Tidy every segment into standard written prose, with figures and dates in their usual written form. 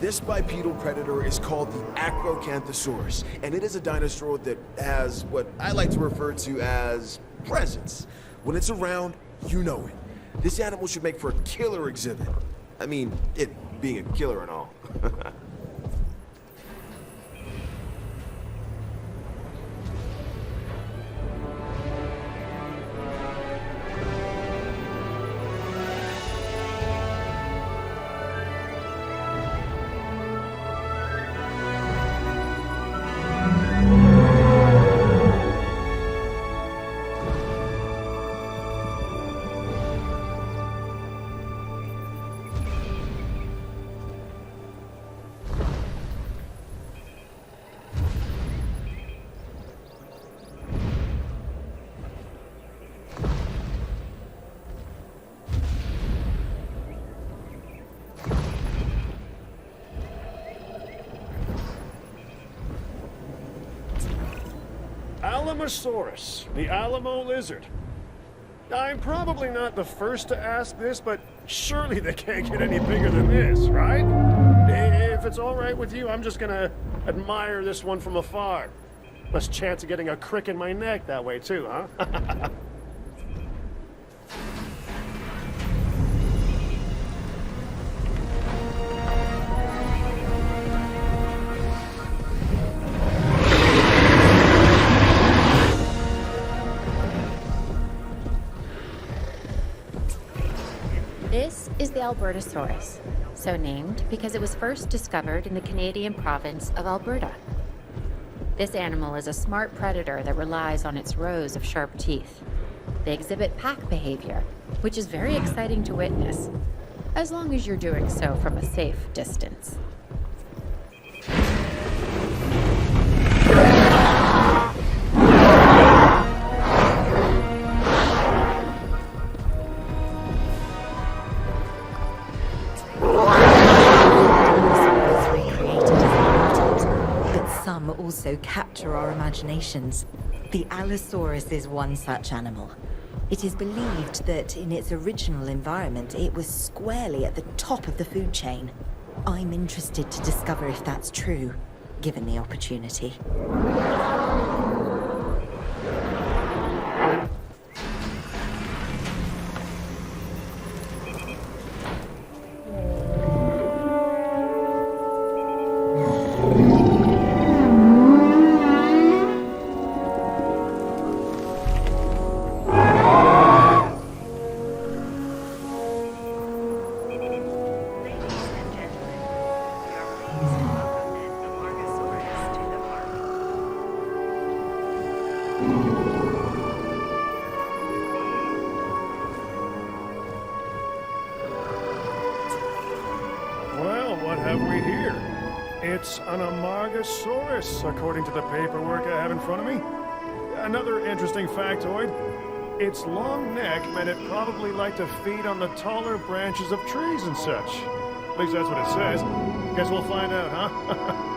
This bipedal predator is called the Acrocanthosaurus, and it is a dinosaur that has what I like to refer to as presence. When it's around, you know it. This animal should make for a killer exhibit. I mean, it being a killer and all. Alamosaurus, the Alamo lizard. I'm probably not the first to ask this, but surely they can't get any bigger than this, right? If it's all right with you, I'm just gonna admire this one from afar. Less chance of getting a crick in my neck that way too, huh? This is the Albertosaurus, so named because it was first discovered in the Canadian province of Alberta. This animal is a smart predator that relies on its rows of sharp teeth. They exhibit pack behavior, which is very exciting to witness, as long as you're doing so from a safe distance. Also capture our imaginations. The Allosaurus is one such animal. It is believed that in its original environment, it was squarely at the top of the food chain. I'm interested to discover if that's true, given the opportunity. It's an Amargasaurus, according to the paperwork I have in front of me. Another interesting factoid, its long neck meant it probably liked to feed on the taller branches of trees and such. At least that's what it says. Guess we'll find out, huh?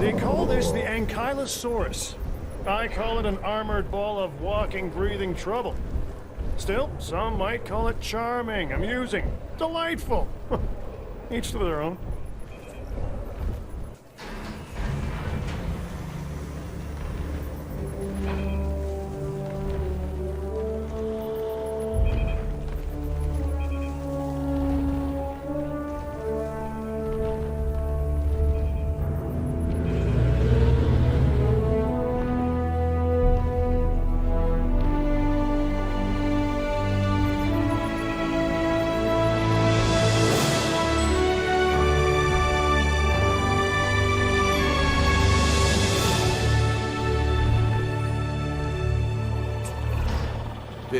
They call this the Ankylosaurus. I call it an armored ball of walking, breathing trouble. Still, some might call it charming, amusing, delightful. Each to their own.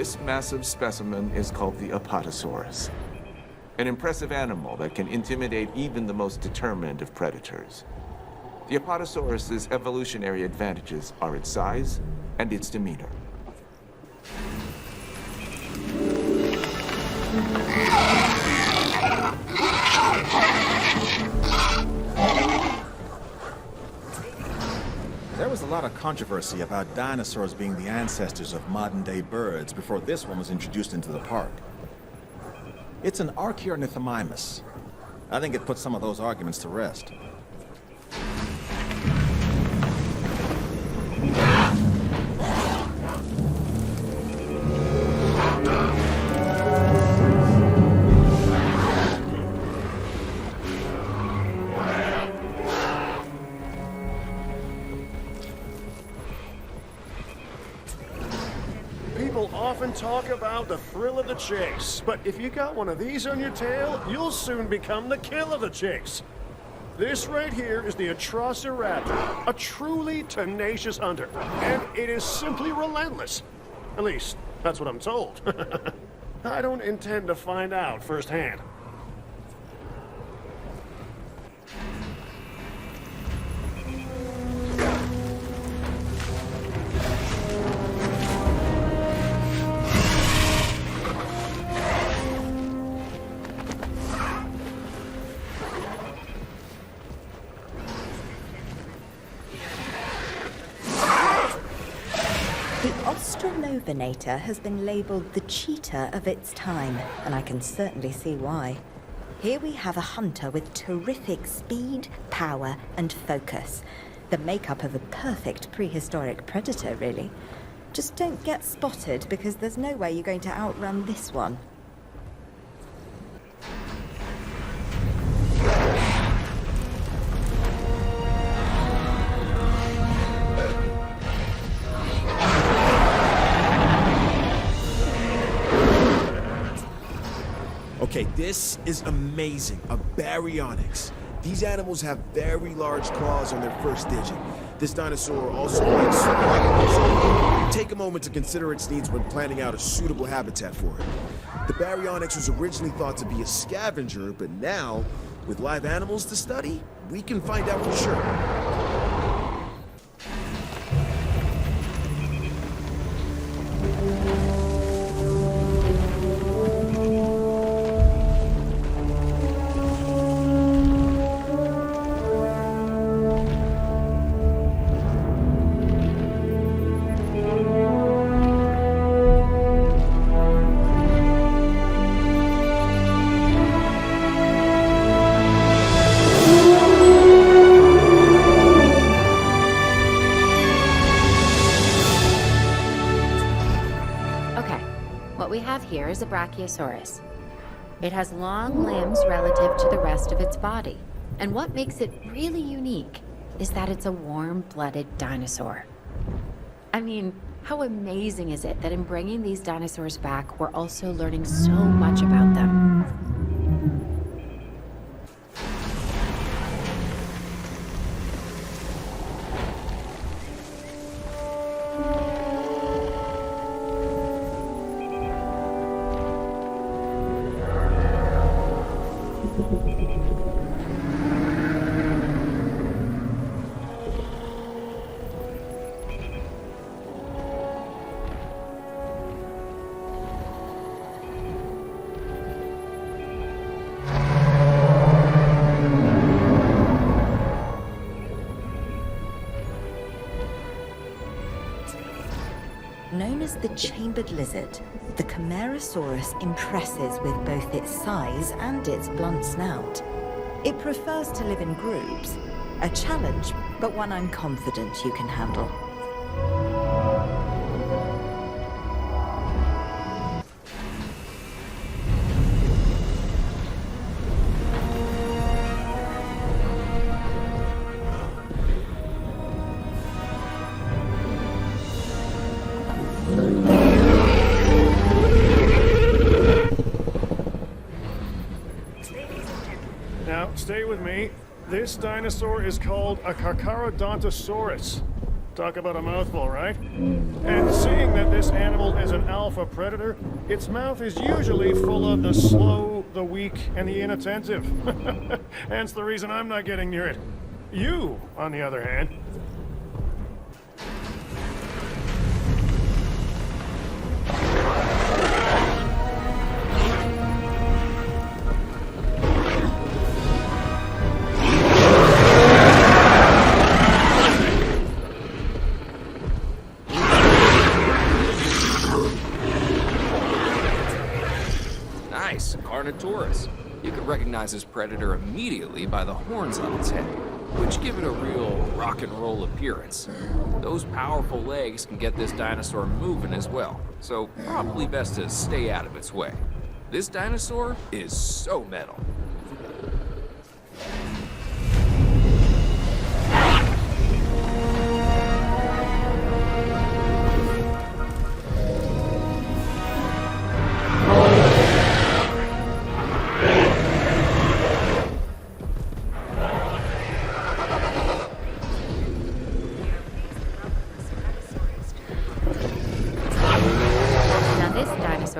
This massive specimen is called the Apatosaurus. An impressive animal that can intimidate even the most determined of predators. The Apatosaurus's evolutionary advantages are its size and its demeanor. There was a lot of controversy about dinosaurs being the ancestors of modern-day birds before this one was introduced into the park. It's an Archaeornithomimus. I think it puts some of those arguments to rest. People often talk about the thrill of the chase, but if you got one of these on your tail, you'll soon become the kill of the chase. This right here is the Atrociraptor, a truly tenacious hunter, and it is simply relentless. At least, that's what I'm told. I don't intend to find out firsthand. The Australovenator has been labeled the cheetah of its time, and I can certainly see why. Here we have a hunter with terrific speed, power, and focus. The makeup of a perfect prehistoric predator, really. Just don't get spotted, because there's no way you're going to outrun this one. Okay, this is amazing. A Baryonyx. These animals have very large claws on their first digit. This dinosaur also likes so take a moment to consider its needs when planning out a suitable habitat for it. The Baryonyx was originally thought to be a scavenger, but now, with live animals to study, we can find out for sure. Here is a Brachiosaurus. It has long limbs relative to the rest of its body, and what makes it really unique is that it's a warm-blooded dinosaur. I mean, how amazing is it that in bringing these dinosaurs back, we're also learning so much about them? Known as the chambered lizard, the Camarasaurus impresses with both its size and its blunt snout. It prefers to live in groups, a challenge, but one I'm confident you can handle. Now, stay with me. This dinosaur is called a Carcharodontosaurus. Talk about a mouthful, right? And seeing that this animal is an alpha predator, its mouth is usually full of the slow, the weak, and the inattentive. Hence the reason I'm not getting near it. You, on the other hand, Carnotaurus. You could recognize this predator immediately by the horns on its head, which give it a real rock and roll appearance. Those powerful legs can get this dinosaur moving as well, so probably best to stay out of its way. This dinosaur is so metal.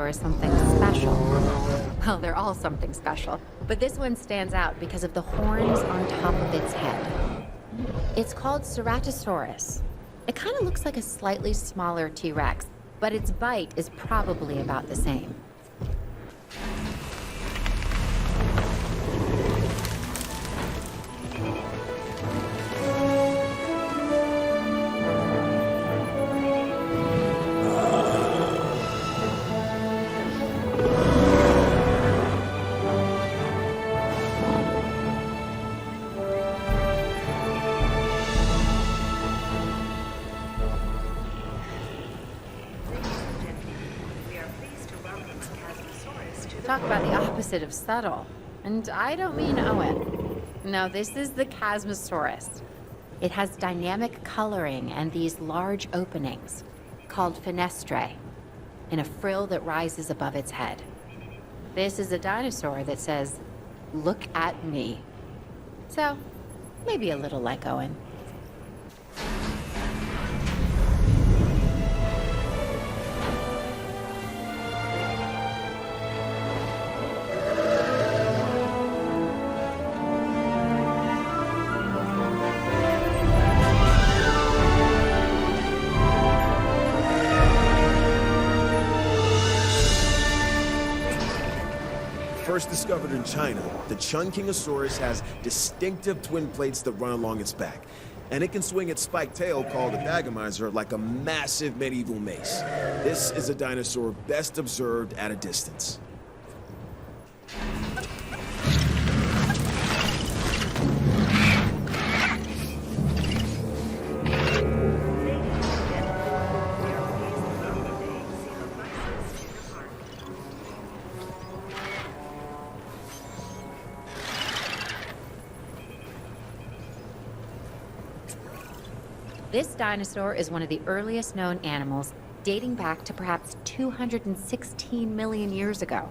Is something special. Well, they're all something special, but this one stands out because of the horns on top of its head. It's called Ceratosaurus. It kind of looks like a slightly smaller T-Rex, but its bite is probably about the same. Talk about the opposite of subtle. And I don't mean Owen. No, this is the Chasmosaurus. It has dynamic coloring and these large openings, called fenestrae, in a frill that rises above its head. This is a dinosaur that says, "Look at me." So, maybe a little like Owen. First discovered in China, the Chungkingosaurus has distinctive twin plates that run along its back. And it can swing its spiked tail, called a dagomizer, like a massive medieval mace. This is a dinosaur best observed at a distance. This dinosaur is one of the earliest known animals, dating back to perhaps 216 million years ago.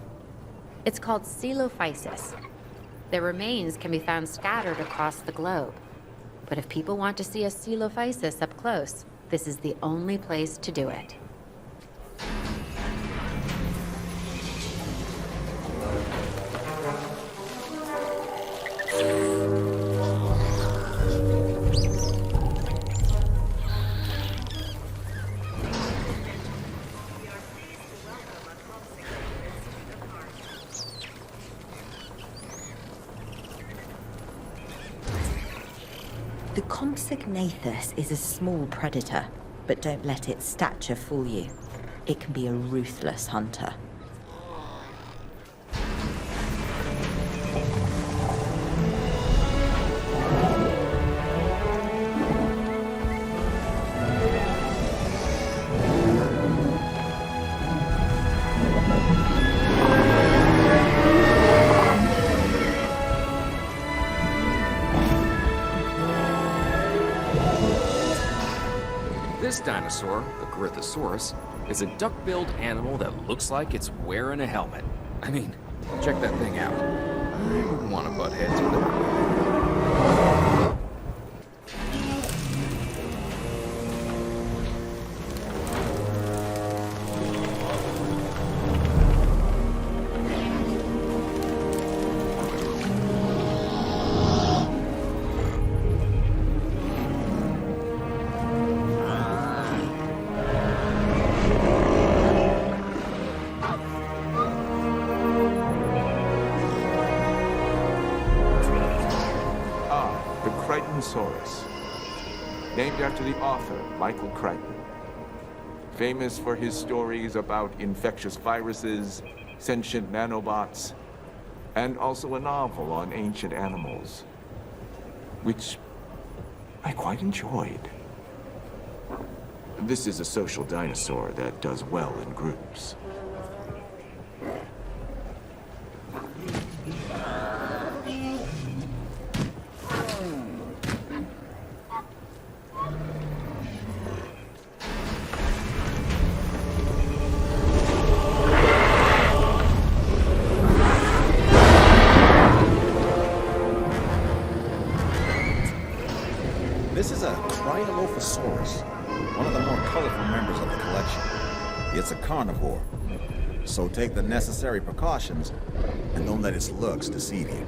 It's called Coelophysis. Their remains can be found scattered across the globe. But if people want to see a Coelophysis up close, this is the only place to do it. The Compsognathus is a small predator, but don't let its stature fool you. It can be a ruthless hunter. This dinosaur, the Corythosaurus, is a duck-billed animal that looks like it's wearing a helmet. I mean, check that thing out. I wouldn't want to butt heads with it. Chungkingosaurus, named after the author, Michael Crichton. Famous for his stories about infectious viruses, sentient nanobots, and also a novel on ancient animals, which I quite enjoyed. This is a social dinosaur that does well in groups. This is a Cryolophosaurus, one of the more colorful members of the collection. It's a carnivore, so take the necessary precautions and don't let its looks deceive you.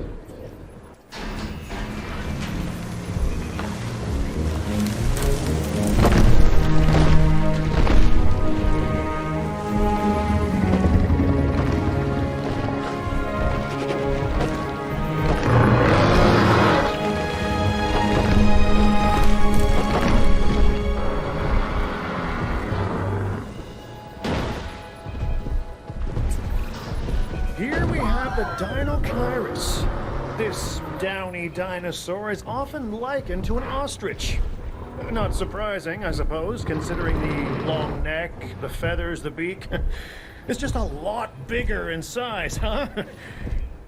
Here we have the Deinonychus. This downy dinosaur is often likened to an ostrich. Not surprising, I suppose, considering the long neck, the feathers, the beak. It's just a lot bigger in size, huh?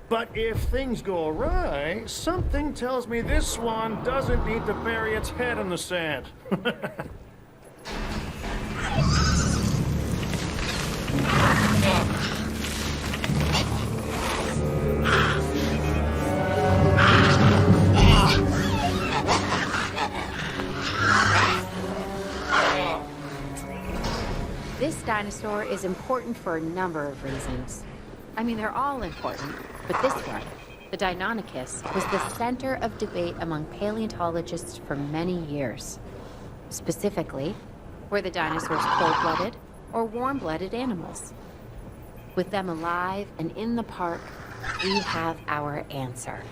But if things go awry, something tells me this one doesn't need to bury its head in the sand. This dinosaur is important for a number of reasons. I mean, they're all important, but this one, the Deinonychus, was the center of debate among paleontologists for many years. Specifically, were the dinosaurs cold-blooded or warm-blooded animals? With them alive and in the park, we have our answer.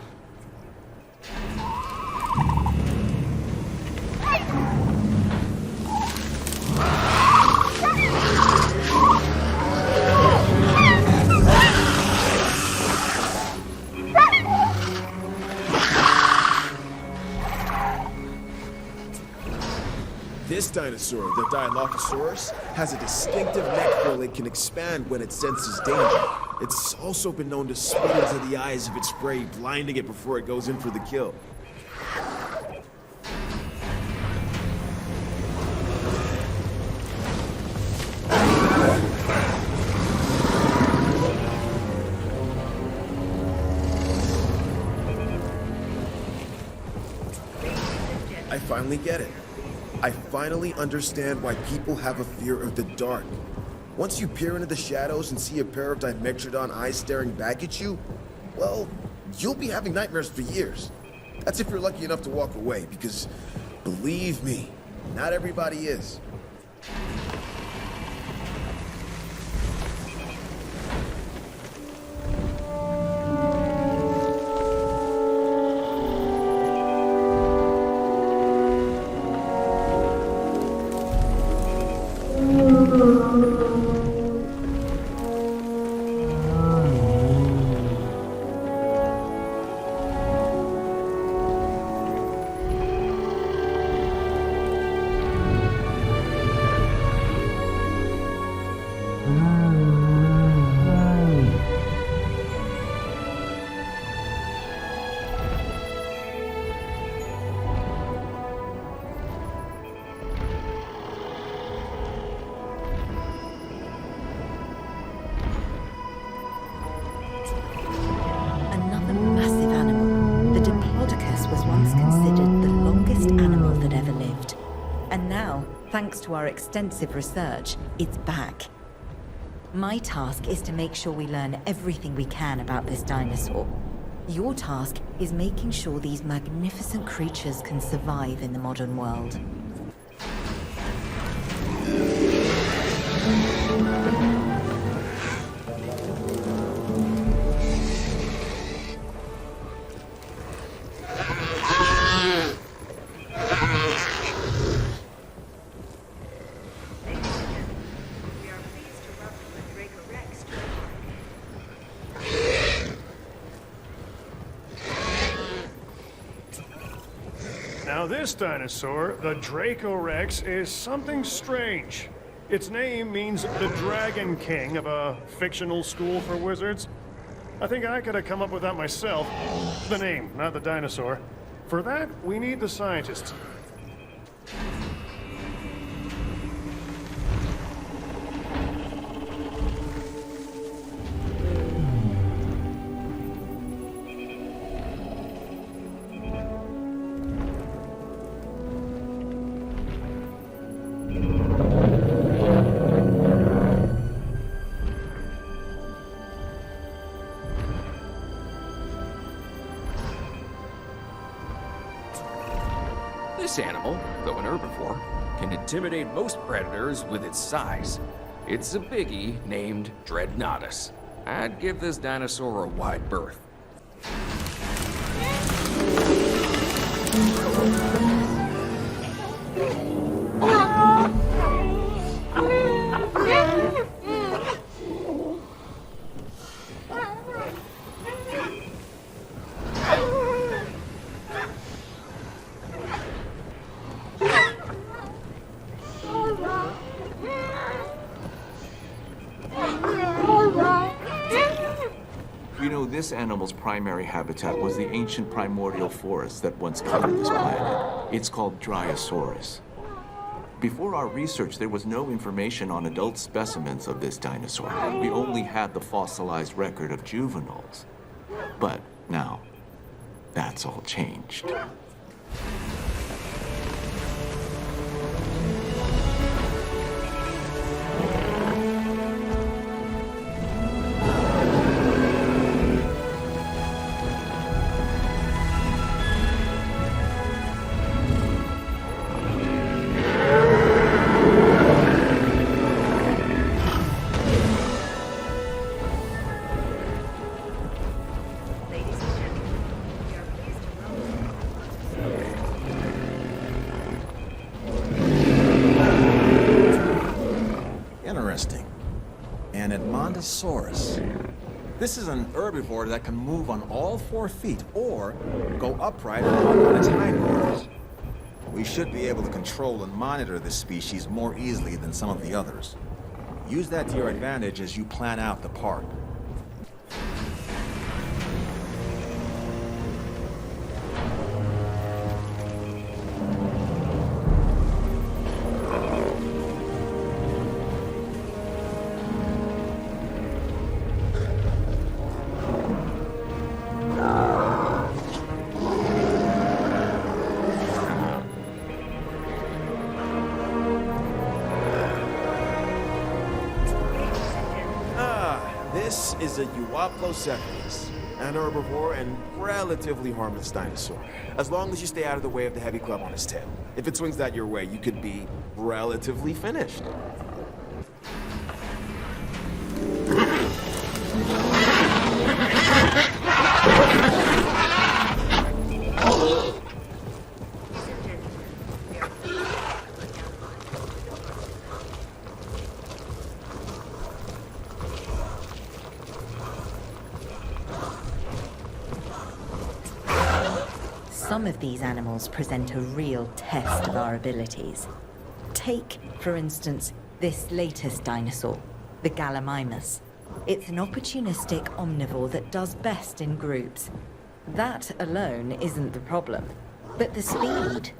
This dinosaur, the Dilophosaurus, has a distinctive neck frill it can expand when it senses danger. It's also been known to spit into the eyes of its prey, blinding it before it goes in for the kill. I finally get it. I finally understand why people have a fear of the dark. Once you peer into the shadows and see a pair of Dimetrodon eyes staring back at you, well, you'll be having nightmares for years. That's if you're lucky enough to walk away, because believe me, not everybody is. Another massive animal. The Diplodocus was once considered the longest animal that ever lived. And now, thanks to our extensive research, it's back. My task is to make sure we learn everything we can about this dinosaur. Your task is making sure these magnificent creatures can survive in the modern world. Now this dinosaur, the Dracorex, is something strange. Its name means the Dragon King of a fictional school for wizards. I think I could have come up with that myself. The name, not the dinosaur. For that, we need the scientists. This animal, though an herbivore, can intimidate most predators with its size. It's a biggie named Dreadnoughtus. I'd give this dinosaur a wide berth. You know, this animal's primary habitat was the ancient primordial forest that once covered this planet. It's called Dryosaurus. Before our research, there was no information on adult specimens of this dinosaur. We only had the fossilized record of juveniles. But now, that's all changed. Interesting. An Albertosaurus. This is an herbivore that can move on all 4 feet or go upright and walk on its hindquarters. We should be able to control and monitor this species more easily than some of the others. Use that to your advantage as you plan out the park. This is a Diplodocus, an herbivore and relatively harmless dinosaur, as long as you stay out of the way of the heavy club on his tail. If it swings that your way, you could be relatively finished. Some of these animals present a real test of our abilities. Take, for instance, this latest dinosaur, the Gallimimus. It's an opportunistic omnivore that does best in groups. That alone isn't the problem, but the speed.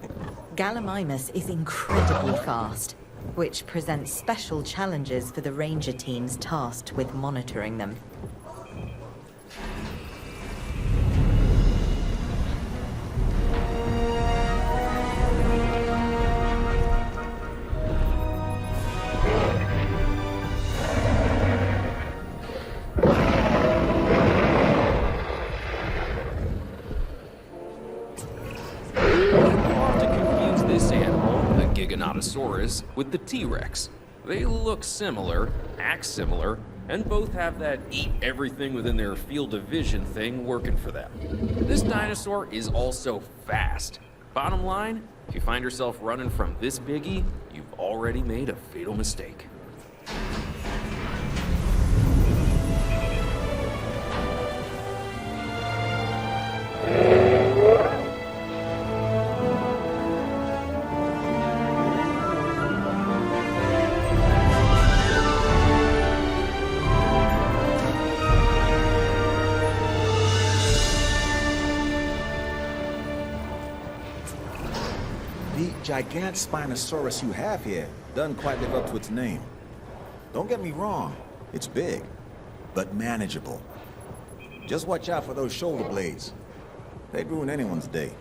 Gallimimus is incredibly fast, which presents special challenges for the ranger teams tasked with monitoring them. Camarasaurus with the T-Rex. They look similar, act similar, and both have that eat everything within their field of vision thing working for them. This dinosaur is also fast. Bottom line, if you find yourself running from this biggie, you've already made a fatal mistake. The gigant Spinosaurus you have here doesn't quite live up to its name. Don't get me wrong, it's big, but manageable. Just watch out for those shoulder blades. They'd ruin anyone's day.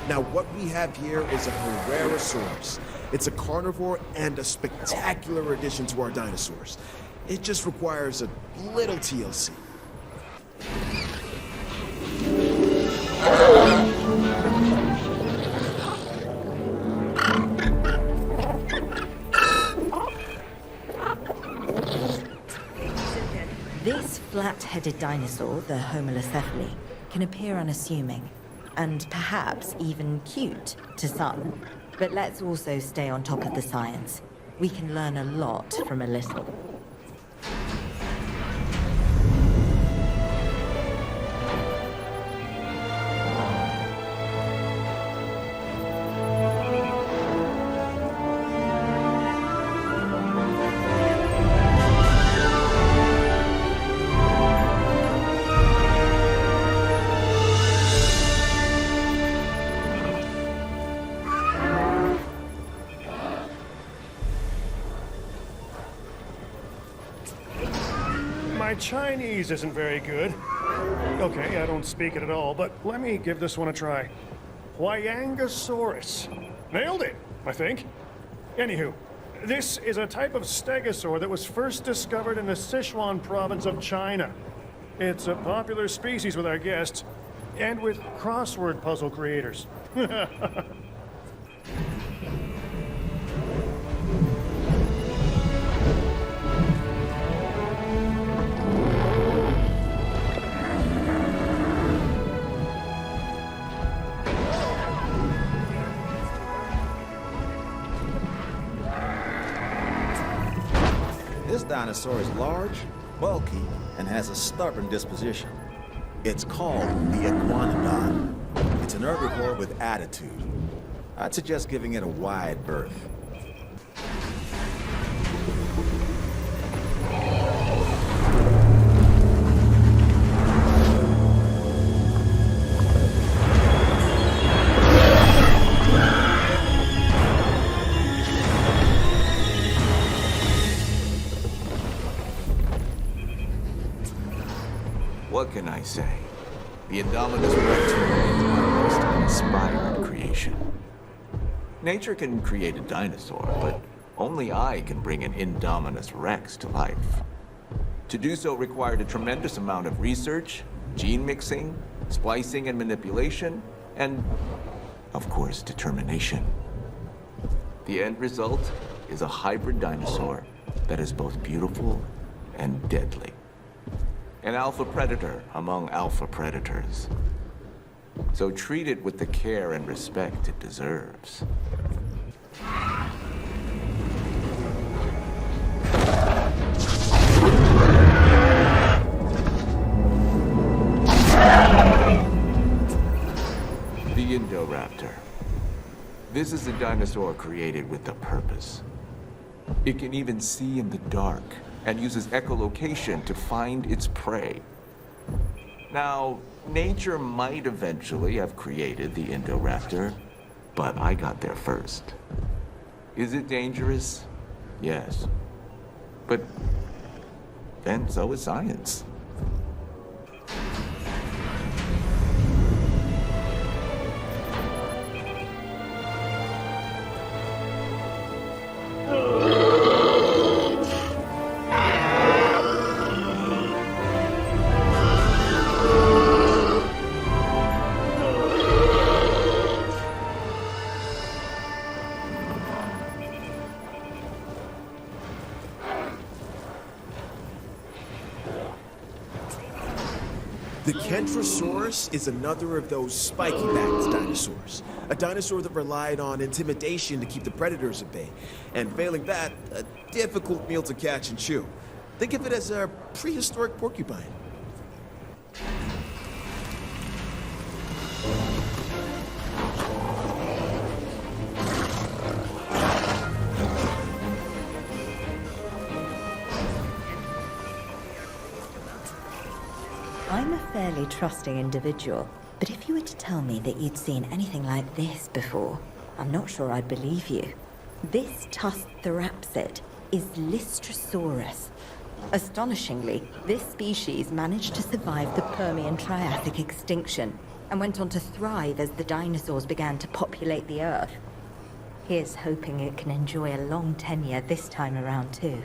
Now, what we have here is a Camarasaurus. It's a carnivore and a spectacular addition to our dinosaurs. It just requires a little TLC. This flat-headed dinosaur, the Homalocephale, can appear unassuming, and perhaps even cute to some. But let's also stay on top of the science. We can learn a lot from a little. My Chinese isn't very good. Okay, I don't speak it at all, but let me give this one a try. Huayangosaurus. Nailed it, I think. Anywho, this is a type of stegosaur that was first discovered in the Sichuan province of China. It's a popular species with our guests, and with crossword puzzle creators. This dinosaur is large, bulky, and has a stubborn disposition. It's called the Iguanodon. It's an herbivore with attitude. I'd suggest giving it a wide berth. What can I say? The Indominus Rex remains my most inspired creation. Nature can create a dinosaur, but only I can bring an Indominus Rex to life. To do so required a tremendous amount of research, gene mixing, splicing and manipulation, and, of course, determination. The end result is a hybrid dinosaur that is both beautiful and deadly. An alpha predator among alpha predators. So treat it with the care and respect it deserves. The Indoraptor. This is a dinosaur created with a purpose. It can even see in the dark and uses echolocation to find its prey. Now, nature might eventually have created the Indoraptor, but I got there first. Is it dangerous? Yes. But then so is science. The Kentrosaurus is another of those spiky-backed dinosaurs. A dinosaur that relied on intimidation to keep the predators at bay. And failing that, a difficult meal to catch and chew. Think of it as a prehistoric porcupine. fairly trusting individual, but if you were to tell me that you'd seen anything like this before, I'm not sure I'd believe you. This tusked therapsid is Lystrosaurus. Astonishingly, this species managed to survive the Permian-Triassic extinction and went on to thrive as the dinosaurs began to populate the Earth. Here's hoping it can enjoy a long tenure this time around, too.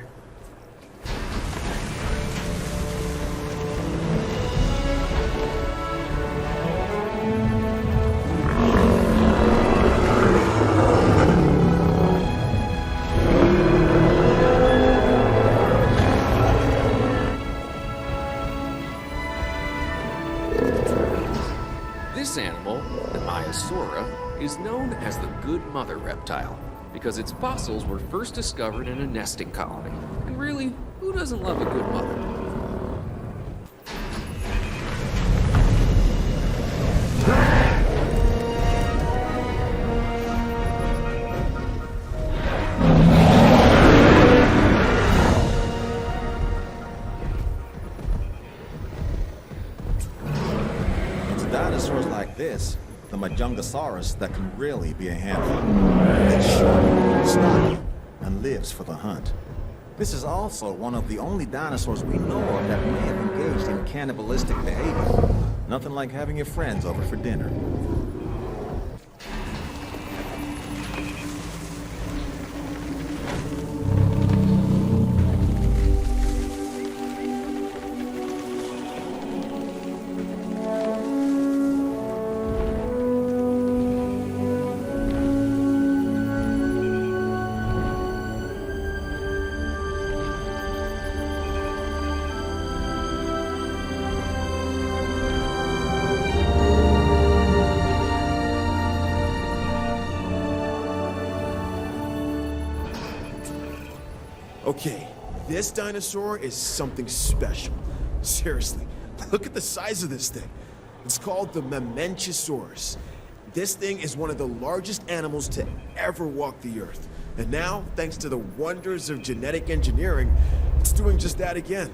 This animal, the Maiasaura, is known as the good mother reptile because its fossils were first discovered in a nesting colony. And really, who doesn't love a good mother? Dinosaurs like this, the Majungasaurus, that can really be a handful. It's short, stocky, and lives for the hunt. This is also one of the only dinosaurs we know of that may have engaged in cannibalistic behavior. Nothing like having your friends over for dinner. Okay, this dinosaur is something special. Seriously, look at the size of this thing. It's called the Mamenchisaurus. This thing is one of the largest animals to ever walk the Earth. And now, thanks to the wonders of genetic engineering, it's doing just that again.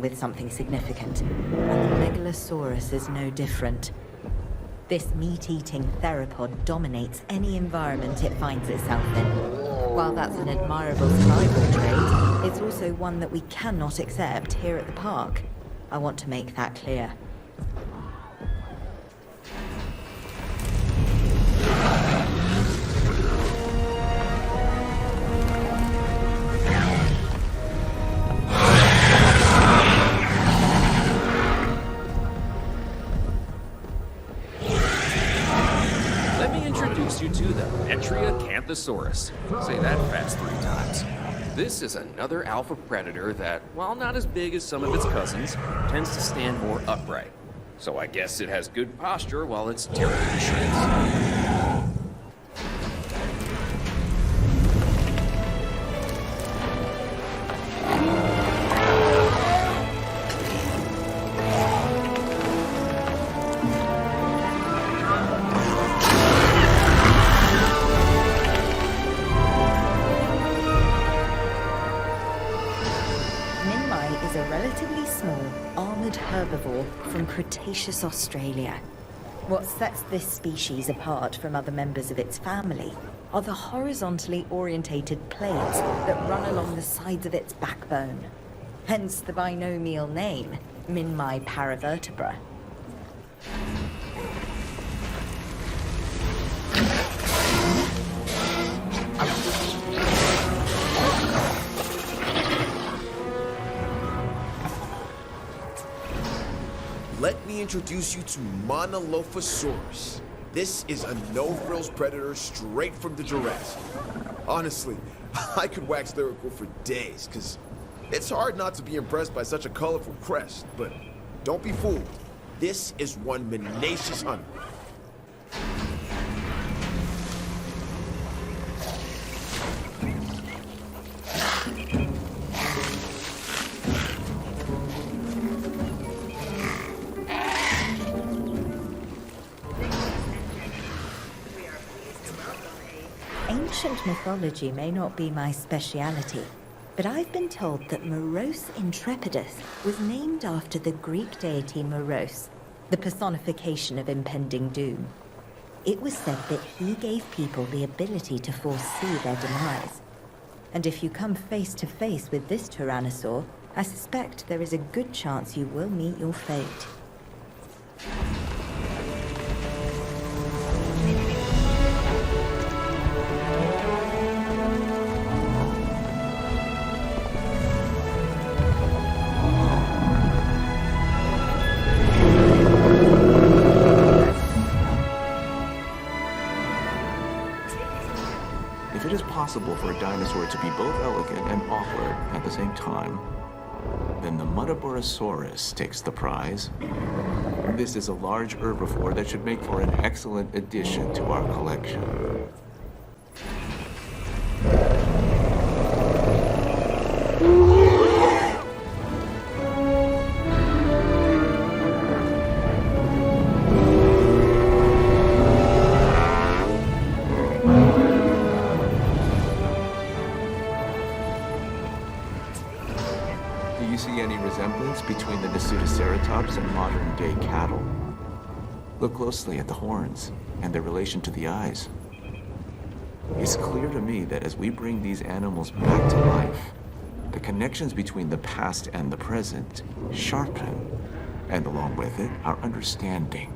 With something significant, and the Megalosaurus is no different. This meat-eating theropod dominates any environment it finds itself in. While that's an admirable survival trait, it's also one that we cannot accept here at the park. I want to make that clear. You to the Acrocanthosaurus. Say that fast 3 times. This is another alpha predator that, while not as big as some of its cousins, tends to stand more upright. So I guess it has good posture while it's tearing to shreds. From Cretaceous Australia. What sets this species apart from other members of its family are the horizontally orientated plates that run along the sides of its backbone. Hence the binomial name, Minmi paravertebra. Let me introduce you to Dilophosaurus. This is a no-frills predator straight from the Jurassic. Honestly, I could wax lyrical for days, because it's hard not to be impressed by such a colorful crest, but don't be fooled. This is one tenacious hunter. Ancient mythology may not be my speciality, but I've been told that Moros Intrepidus was named after the Greek deity Moros, the personification of impending doom. It was said that he gave people the ability to foresee their demise. And if you come face to face with this tyrannosaur, I suspect there is a good chance you will meet your fate. If it is possible for a dinosaur to be both elegant and awkward at the same time, then the Muttaburrasaurus takes the prize. This is a large herbivore that should make for an excellent addition to our collection. Between the Ceratops and modern-day cattle. Look closely at the horns and their relation to the eyes. It's clear to me that as we bring these animals back to life, the connections between the past and the present sharpen, and along with it, our understanding.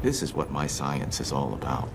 This is what my science is all about.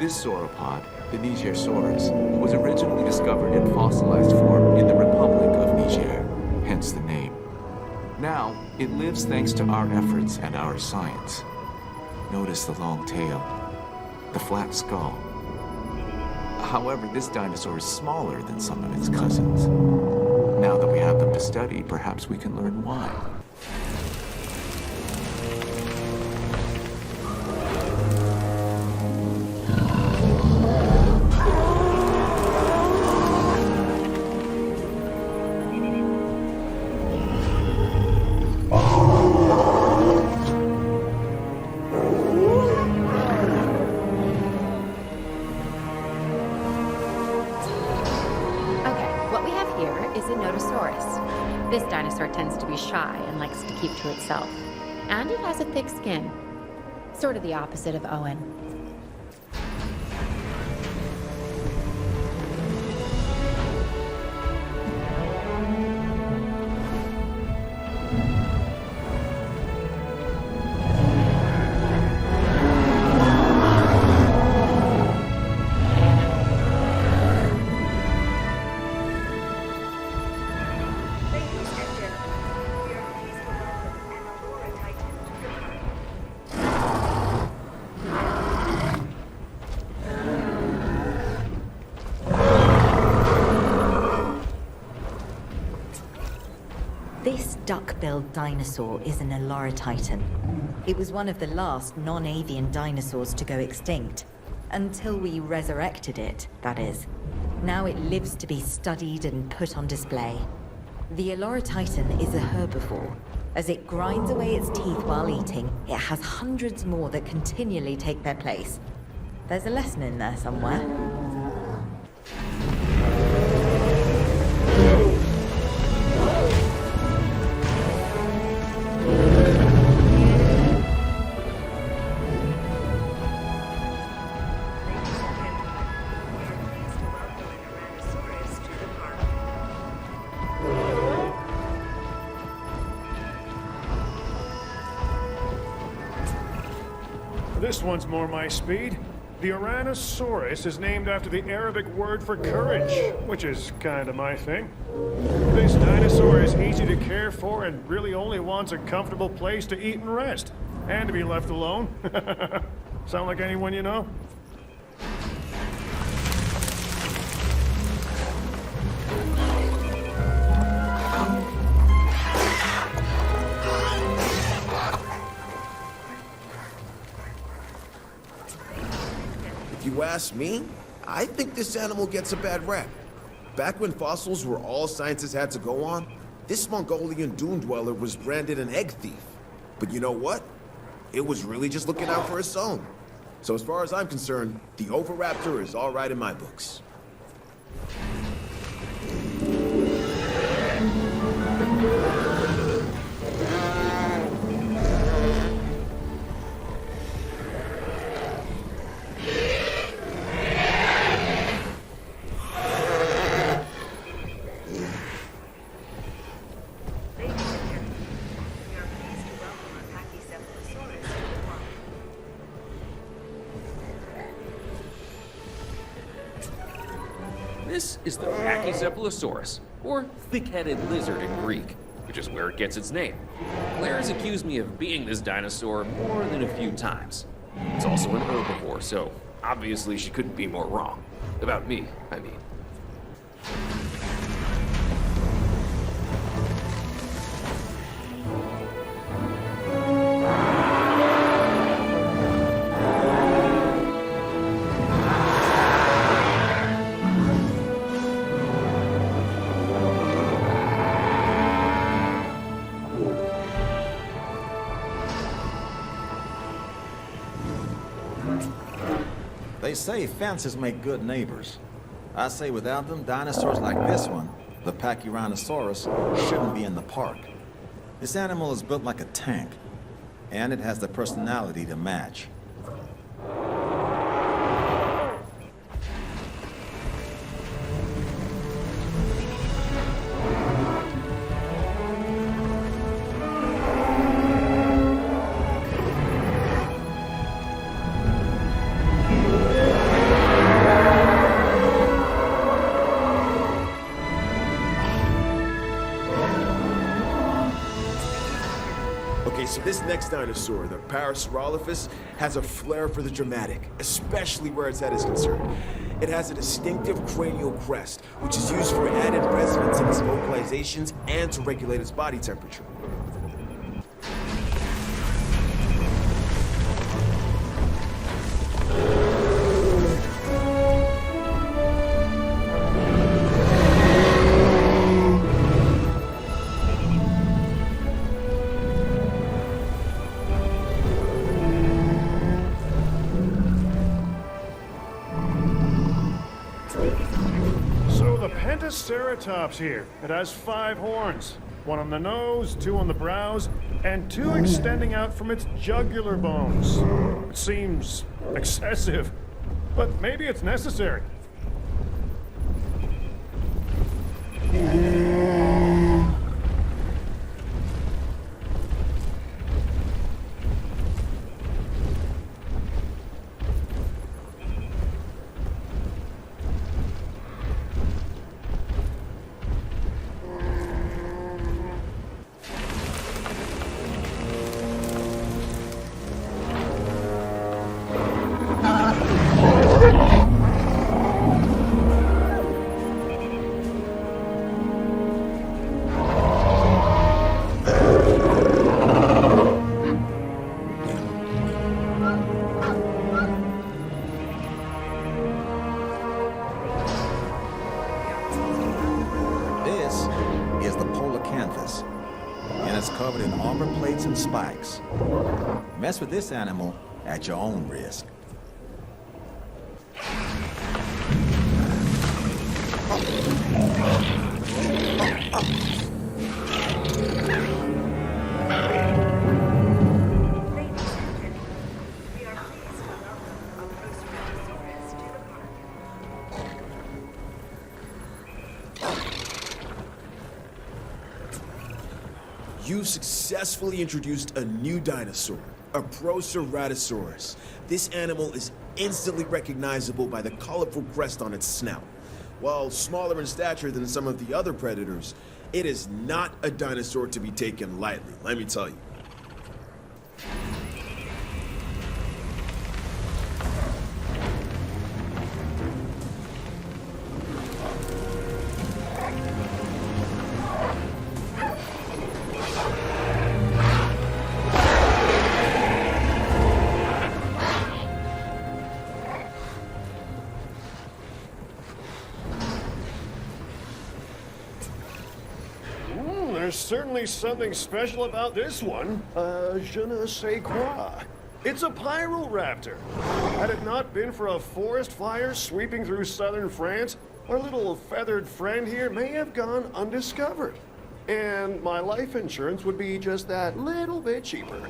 This sauropod, the Deinonychus, was originally discovered in fossilized form in the Republic of Niger, hence the name. Now, it lives thanks to our efforts and our science. Notice the long tail, the flat skull. However, this dinosaur is smaller than some of its cousins. Now that we have them to study, perhaps we can learn why. This dinosaur tends to be shy and likes to keep to itself. And it has a thick skin. Sort of the opposite of Owen. This duck-billed dinosaur is an Eloratitan. It was one of the last non-avian dinosaurs to go extinct. Until we resurrected it, that is. Now it lives to be studied and put on display. The Eloratitan is a herbivore. As it grinds away its teeth while eating, it has hundreds more that continually take their place. There's a lesson in there somewhere. This one's more my speed. The Tyrannosaurus is named after the Arabic word for courage, which is kinda my thing. This dinosaur is easy to care for and really only wants a comfortable place to eat and rest. And to be left alone. Sound like anyone you know? If you ask me, I think this animal gets a bad rap. Back when fossils were all scientists had to go on, this Mongolian dune dweller was branded an egg thief. But you know what? It was really just looking out for its own. So as far as I'm concerned, the Oviraptor is all right in my books. This is the Brachiosaurus, or thick-headed lizard in Greek, which is where it gets its name. Claire has accused me of being this dinosaur more than a few times. It's also an herbivore, so obviously she couldn't be more wrong. About me, I mean. They say fences make good neighbors. I say without them, dinosaurs like this one, the Pachyrhinosaurus, shouldn't be in the park. This animal is built like a tank, and it has the personality to match. So this next dinosaur, the Parasaurolophus, has a flair for the dramatic, especially where its head is concerned. It has a distinctive cranial crest, which is used for added resonance in its vocalizations and to regulate its body temperature. Ceratops here. It has 5 horns. 1 on the nose, 2 on the brows, and 2 extending out from its jugular bones. It seems excessive, but maybe it's necessary. Covered in armor plates and spikes. Mess with this animal at your own risk. You've successfully introduced a new dinosaur, a Ceratosaurus. This animal is instantly recognizable by the colorful crest on its snout. While smaller in stature than some of the other predators, it is not a dinosaur to be taken lightly, let me tell you. There's certainly something special about this one. Je ne sais quoi. It's a Pyroraptor. Had it not been for a forest fire sweeping through southern France, our little feathered friend here may have gone undiscovered. And my life insurance would be just that little bit cheaper.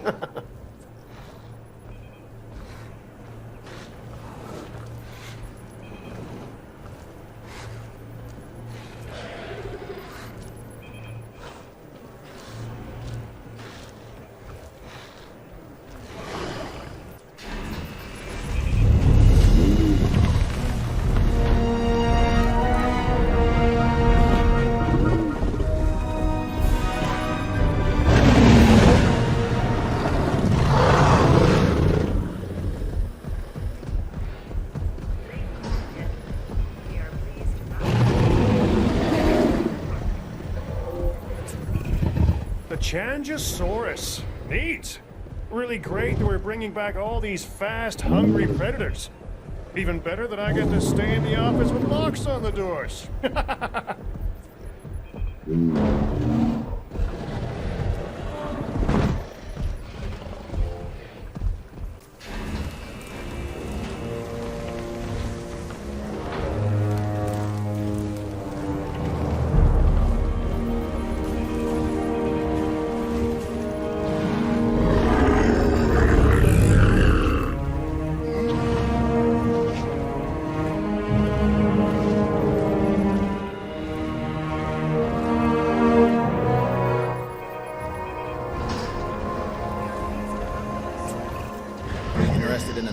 Chungkingosaurus. Neat. Really great that we're bringing back all these fast, hungry predators. Even better that I get to stay in the office with locks on the doors.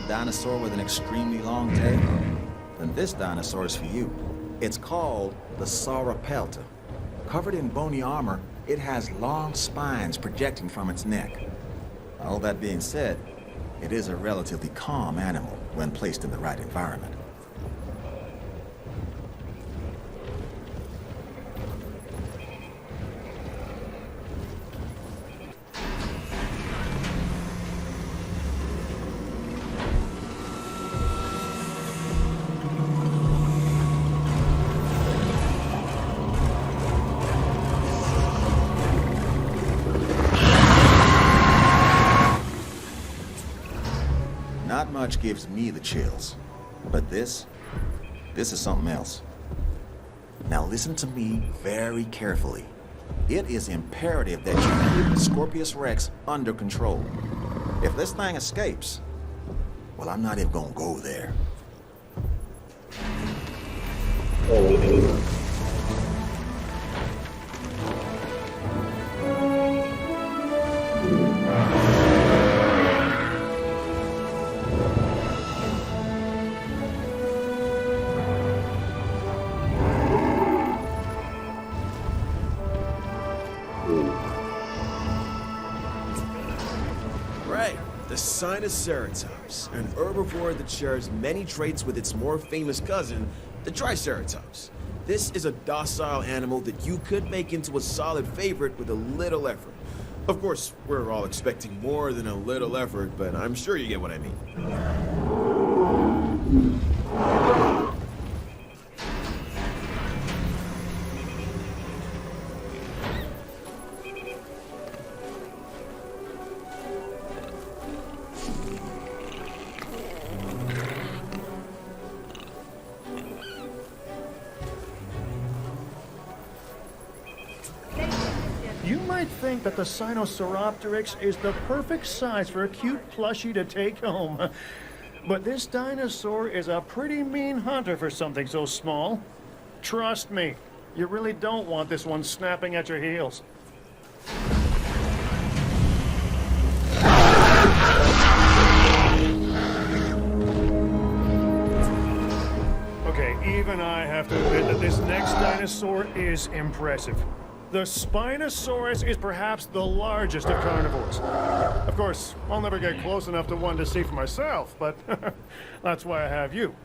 Dinosaur with an extremely long tail? Then this dinosaur is for you. It's called the Sauropelta. Covered in bony armor, it has long spines projecting from its neck. All that being said, it is a relatively calm animal when placed in the right environment. Not much gives me the chills, but this is something else. Now listen to me very carefully. It is imperative that you keep the Scorpius Rex under control. If this thing escapes, well, I'm not even gonna go there. Ceratosaurus, an herbivore that shares many traits with its more famous cousin, the Triceratops. This is a docile animal that you could make into a solid favorite with a little effort. Of course, we're all expecting more than a little effort, but I'm sure you get what I mean. You might think that the Sinosauropteryx is the perfect size for a cute plushie to take home. But this dinosaur is a pretty mean hunter for something so small. Trust me, you really don't want this one snapping at your heels. dinosaur is impressive. The Spinosaurus is perhaps the largest of carnivores. Of course, I'll never get close enough to one to see for myself, but that's why I have you.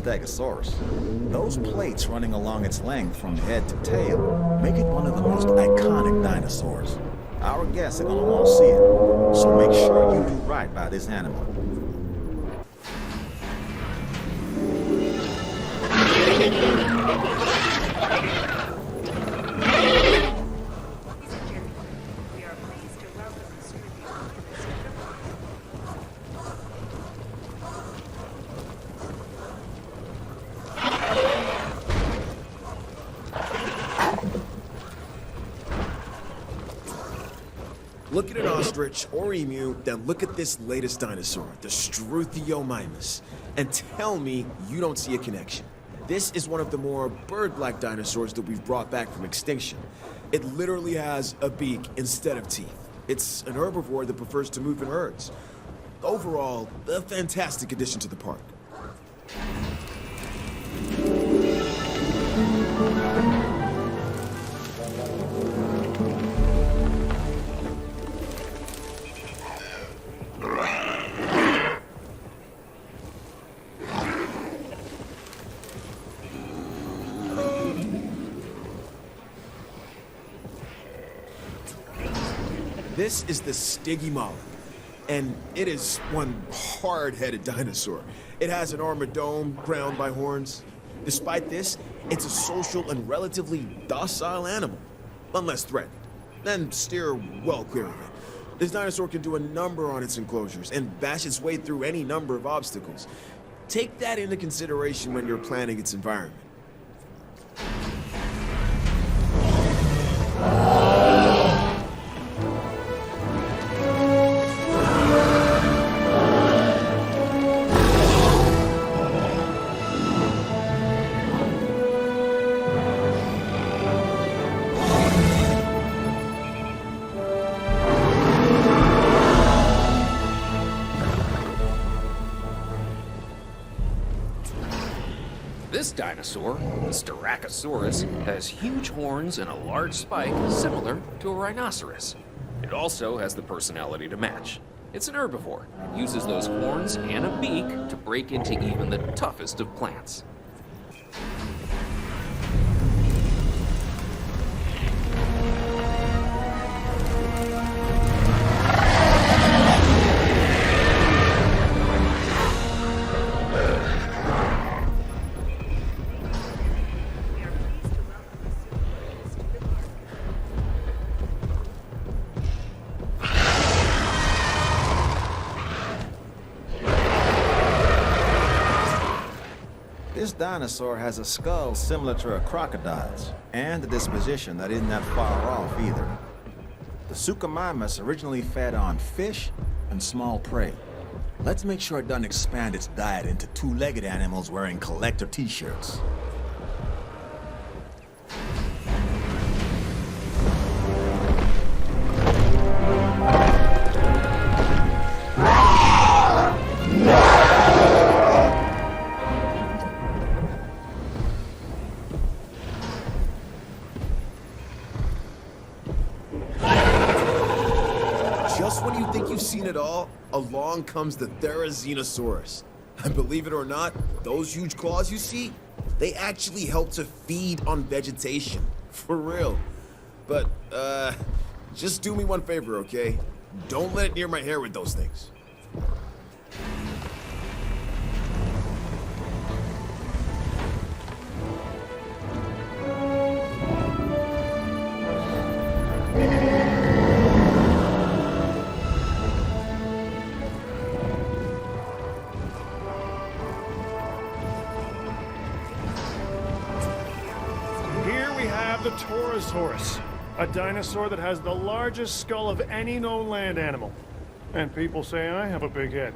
Stegosaurus. Those plates running along its length from head to tail make it one of the most iconic dinosaurs. Our guests are gonna want to see it, so make sure you do right by this animal. Look at an ostrich or emu, then look at this latest dinosaur, the Struthiomimus, and tell me you don't see a connection. This is one of the more bird-like dinosaurs that we've brought back from extinction. It literally has a beak instead of teeth. It's an herbivore that prefers to move in herds. Overall, a fantastic addition to the park. This is the Stygimoloch, and it is one hard-headed dinosaur. It has an armored dome crowned by horns. Despite this, it's a social and relatively docile animal, unless threatened, and steer well clear of it. This dinosaur can do a number on its enclosures and bash its way through any number of obstacles. Take that into consideration when you're planning its environment. This dinosaur, the Styracosaurus, has huge horns and a large spike similar to a rhinoceros. It also has the personality to match. It's an herbivore. It uses those horns and a beak to break into even the toughest of plants. This dinosaur has a skull similar to a crocodile's, and a disposition that isn't that far off either. The Suchomimus originally fed on fish and small prey. Let's make sure it doesn't expand its diet into two-legged animals wearing collector t-shirts. Just when you think you've seen it all, along comes the Therizinosaurus. And believe it or not, those huge claws you see, they actually help to feed on vegetation. For real. But, just do me one favor, okay? Don't let it near my hair with those things. Apatosaurus, a dinosaur that has the largest skull of any known land animal. And people say I have a big head.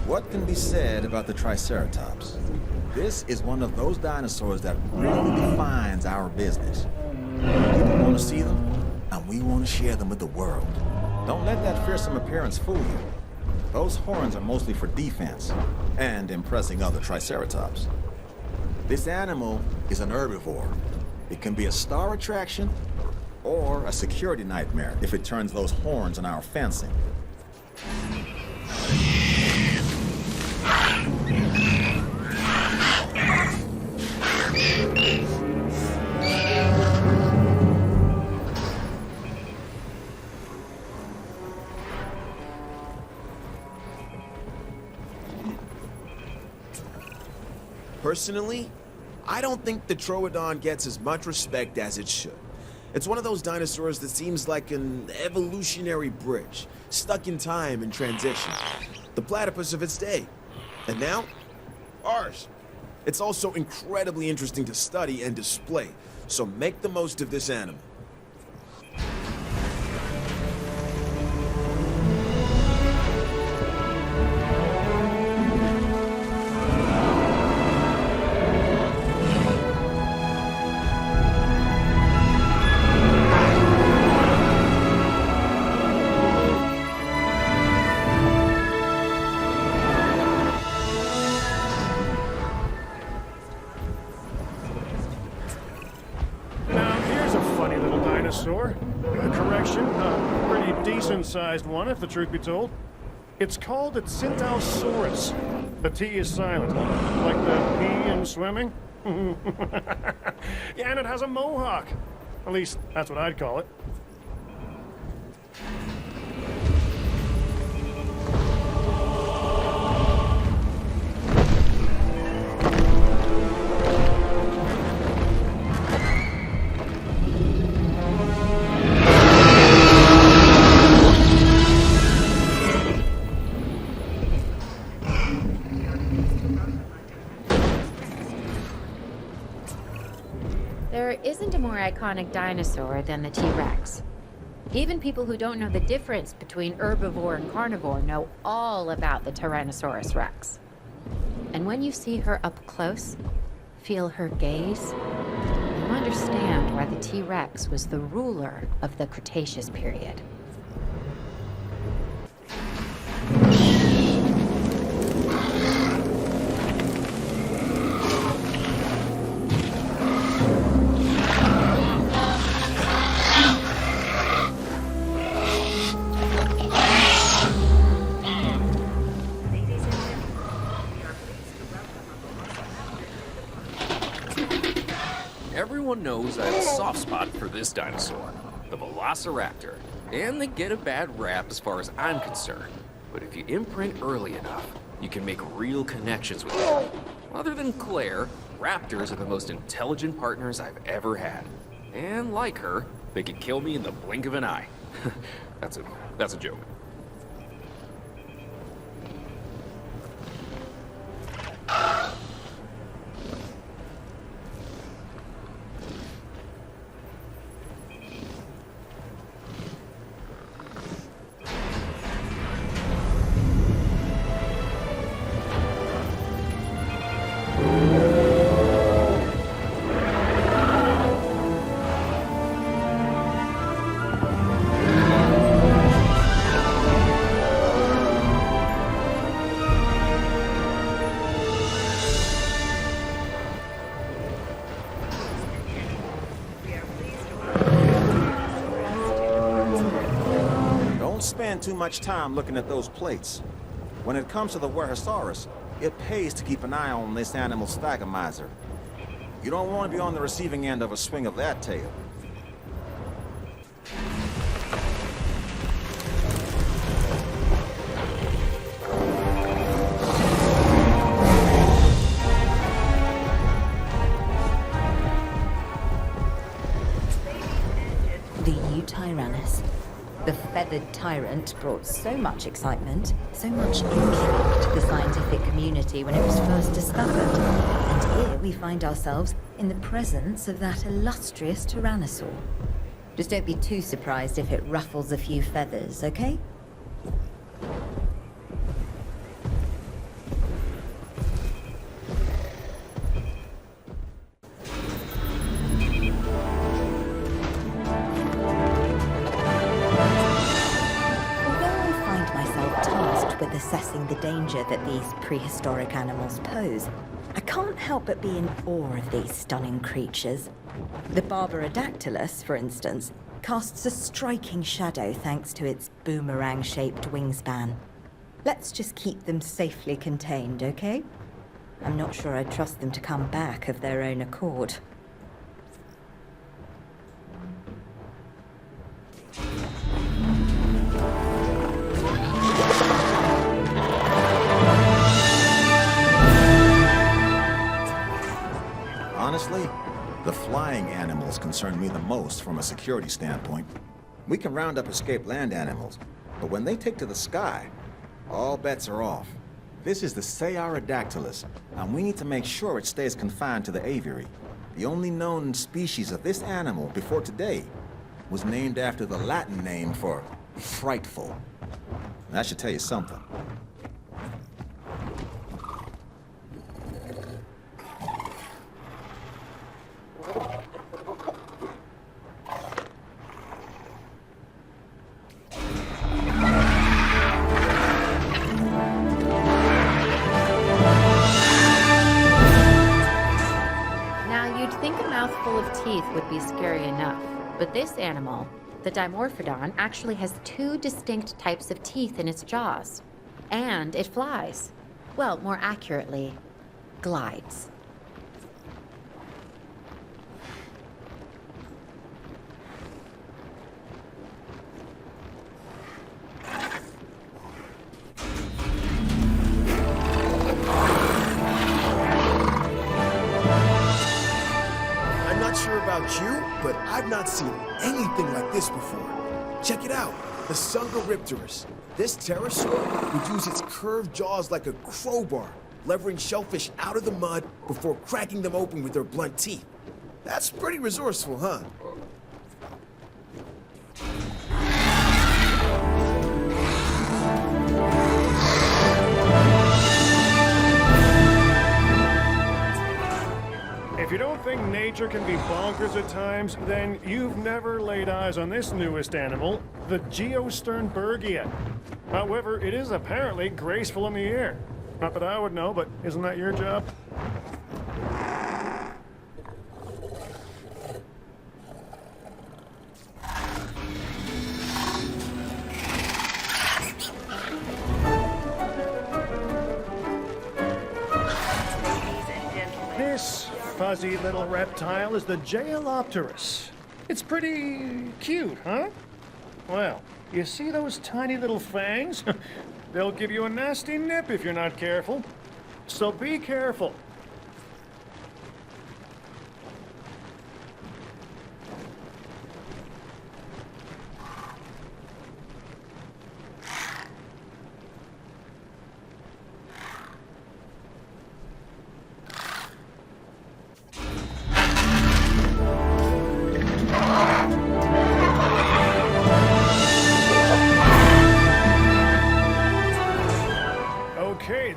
What can be said about the Triceratops? This is one of those dinosaurs that really defines our business. People want to see them, and we want to share them with the world. Don't let that fearsome appearance fool you. Those horns are mostly for defense and impressing other Triceratops. This animal is an herbivore. It can be a star attraction or a security nightmare if it turns those horns on our fencing. Personally, I don't think the Troodon gets as much respect as it should. It's one of those dinosaurs that seems like an evolutionary bridge, stuck in time and transition. The platypus of its day. And now, ours. It's also incredibly interesting to study and display, so make the most of this animal. Correction, a pretty decent-sized one, if the truth be told. It's called a Centausaurus. The T is silent, like the P in swimming. Yeah, and it has a mohawk. At least, that's what I'd call it. There isn't a more iconic dinosaur than the T-Rex. Even people who don't know the difference between herbivore and carnivore know all about the Tyrannosaurus Rex. And when you see her up close, feel her gaze, you understand why the T-Rex was the ruler of the Cretaceous period. Everyone knows I have a soft spot for this dinosaur, the Velociraptor, and they get a bad rap as far as I'm concerned. But if you imprint early enough, you can make real connections with them. Other than Claire, raptors are the most intelligent partners I've ever had. And like her, they can kill me in the blink of an eye. That's a joke. Spend too much time looking at those plates. When it comes to the Brachiosaurus, it pays to keep an eye on this animal's thagomizer. You don't want to be on the receiving end of a swing of that tail. feathered tyrant brought so much excitement, so much intrigue to the scientific community when it was first discovered. And here we find ourselves in the presence of that illustrious tyrannosaur. Just don't be too surprised if it ruffles a few feathers, okay? With assessing the danger that these prehistoric animals pose, I can't help but be in awe of these stunning creatures. The Baryonyx, for instance, casts a striking shadow thanks to its boomerang-shaped wingspan. Let's just keep them safely contained, okay? I'm not sure I'd trust them to come back of their own accord. Honestly, the flying animals concern me the most from a security standpoint. We can round up escaped land animals, but when they take to the sky, all bets are off. This is the Ceratosaurus, and we need to make sure it stays confined to the aviary. The only known species of this animal before today was named after the Latin name for frightful. That should tell you something. Would be scary enough, but this animal, the Dimetrodon, actually has two distinct types of teeth in its jaws, and it flies. Well, more accurately, glides. You, but I've not seen anything like this before. Check it out, the Acrocanthosaurus. This pterosaur would use its curved jaws like a crowbar, levering shellfish out of the mud before cracking them open with their blunt teeth. That's pretty resourceful, huh? If you don't think nature can be bonkers at times, then you've never laid eyes on this newest animal, the Geosternbergia. However, it is apparently graceful in the air. Not that I would know, but isn't that your job? This fuzzy little reptile is the Coelophysis. It's pretty cute, huh? Well, you see those tiny little fangs? They'll give you a nasty nip if you're not careful. So be careful.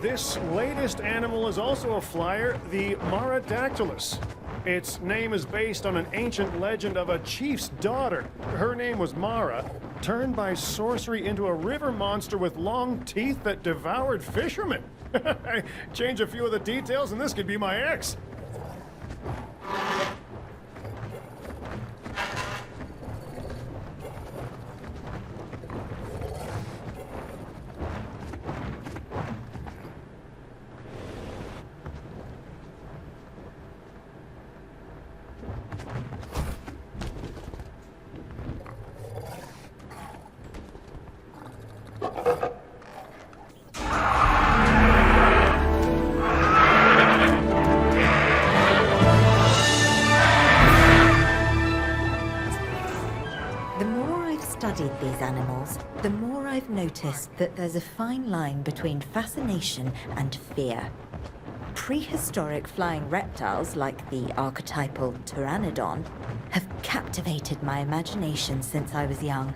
This latest animal is also a flyer, the Maradactylus. Its name is based on an ancient legend of a chief's daughter. Her name was Mara, turned by sorcery into a river monster with long teeth that devoured fishermen. Change a few of the details and this could be my ex. The more I've studied these animals, noticed that there's a fine line between fascination and fear. Prehistoric flying reptiles, like the archetypal Pteranodon, have captivated my imagination since I was young.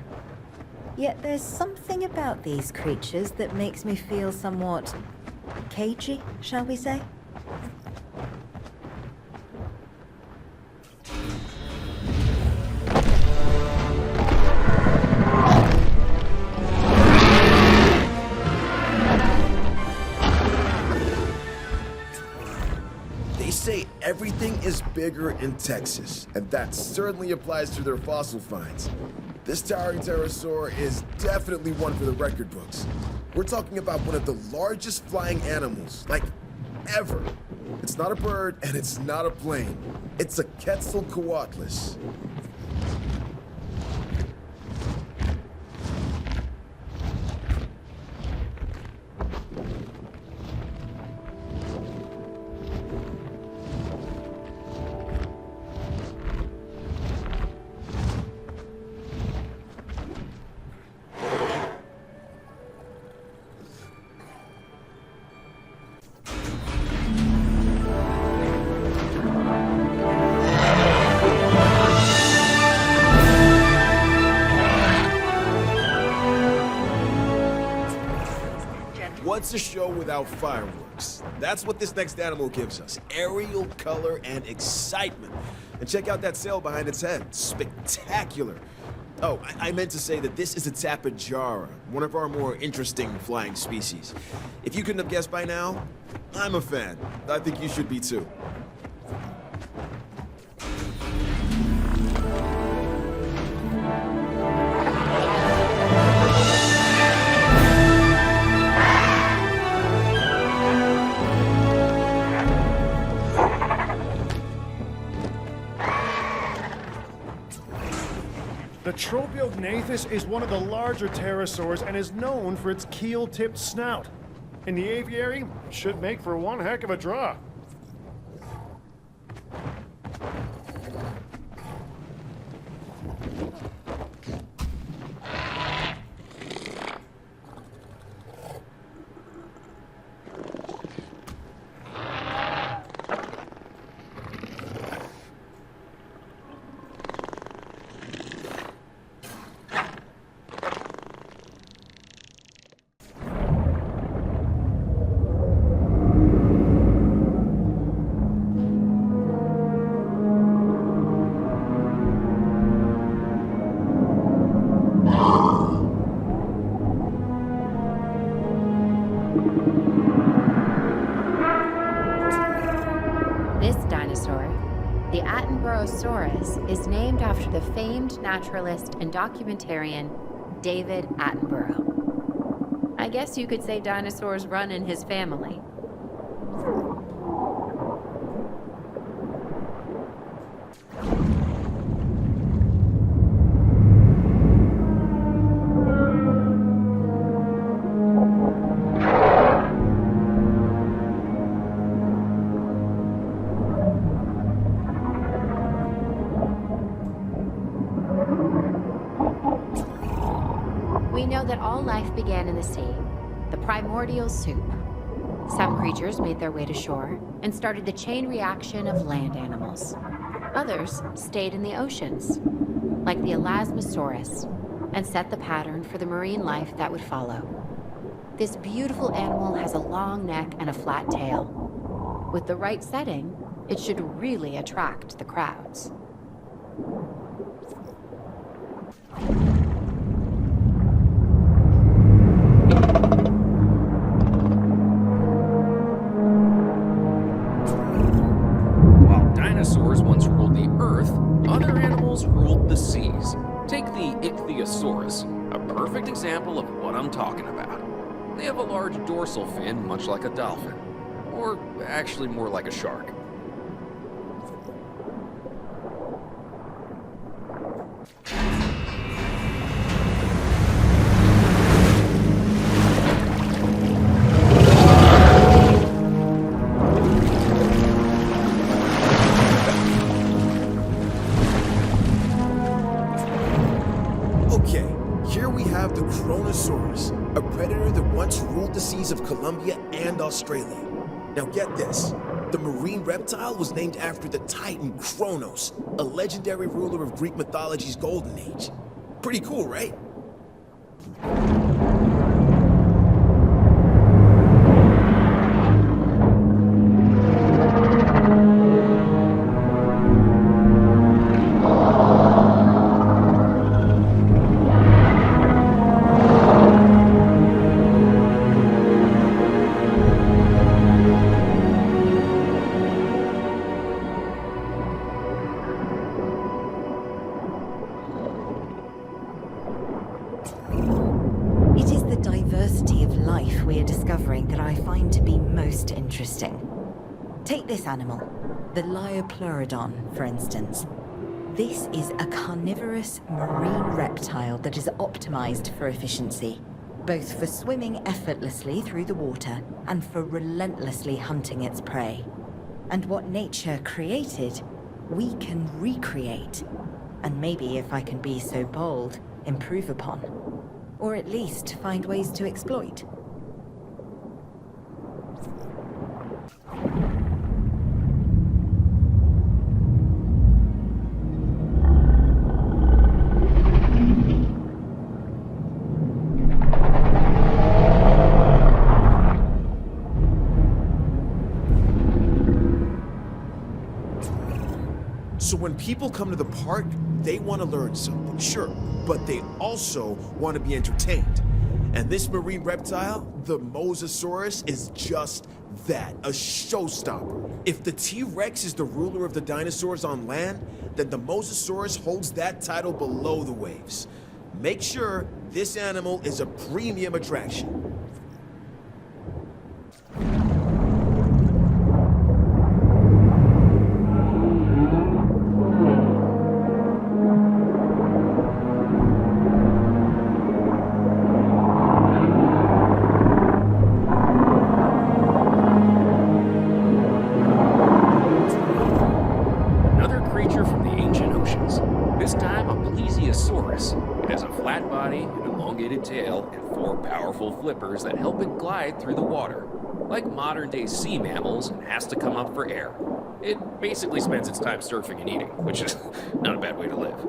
Yet there's something about these creatures that makes me feel somewhat cagey, shall we say? They say everything is bigger in Texas, and that certainly applies to their fossil finds. This towering pterosaur is definitely one for the record books. We're talking about one of the largest flying animals, like, ever. It's not a bird, and it's not a plane. It's a Quetzalcoatlus. What's a show without fireworks? That's what this next animal gives us. Aerial color and excitement. And check out that sail behind its head. Spectacular. Oh, I meant to say that this is a Tapejara, one of our more interesting flying species. If you couldn't have guessed by now, I'm a fan. I think you should be too. The Compsognathus is one of the larger pterosaurs and is known for its keel-tipped snout. In the aviary, it should make for one heck of a draw. The Albertosaurus is named after the famed naturalist and documentarian David Attenborough. I guess you could say dinosaurs run in his family. We know that all life began in the sea, the primordial soup. Some creatures made their way to shore and started the chain reaction of land animals. Others stayed in the oceans, like the Alamosaurus, and set the pattern for the marine life that would follow. This beautiful animal has a long neck and a flat tail. With the right setting, it should really attract the crowds. Dinosaurs once ruled the earth, other animals ruled the seas. Take the Ichthyosaurus, a perfect example of what I'm talking about. They have a large dorsal fin, much like a dolphin. Or actually more like a shark. Okay, here we have the Chronosaurus. ruled the seas of Colombia and Australia. Now get this. The marine reptile was named after the Titan Kronos, a legendary ruler of Greek mythology's Golden Age. Pretty cool, right? Take this animal, the Liopleurodon, for instance. This is a carnivorous marine reptile that is optimized for efficiency, both for swimming effortlessly through the water and for relentlessly hunting its prey. And what nature created, we can recreate. And maybe, if I can be so bold, improve upon. Or at least find ways to exploit. So when people come to the park, they want to learn something, sure, but they also want to be entertained. And this marine reptile, the Mosasaurus, is just that, a showstopper. If the T-Rex is the ruler of the dinosaurs on land, then the Mosasaurus holds that title below the waves. Make sure this animal is a premium attraction. Flippers that help it glide through the water. Like modern-day sea mammals, it has to come up for air. It basically spends its time surfing and eating, which is not a bad way to live.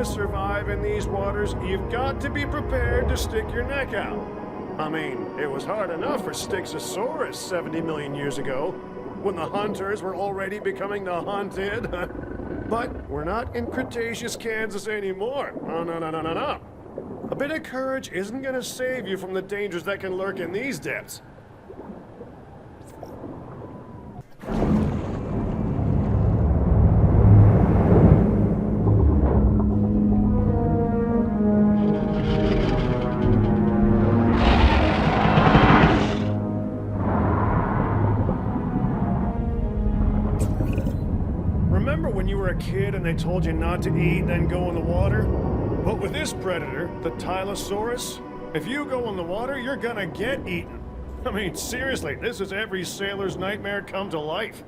Survive in these waters, you've got to be prepared to stick your neck out. I mean, it was hard enough for Styxosaurus 70 million years ago, when the hunters were already becoming the hunted. But we're not in Cretaceous Kansas anymore. Oh, no, no, no, no, no. A bit of courage isn't going to save you from the dangers that can lurk in these depths. A kid and they told you not to eat and then go in the water? But with this predator, the Tylosaurus, if you go in the water, you're gonna get eaten. I mean, seriously, this is every sailor's nightmare come to life.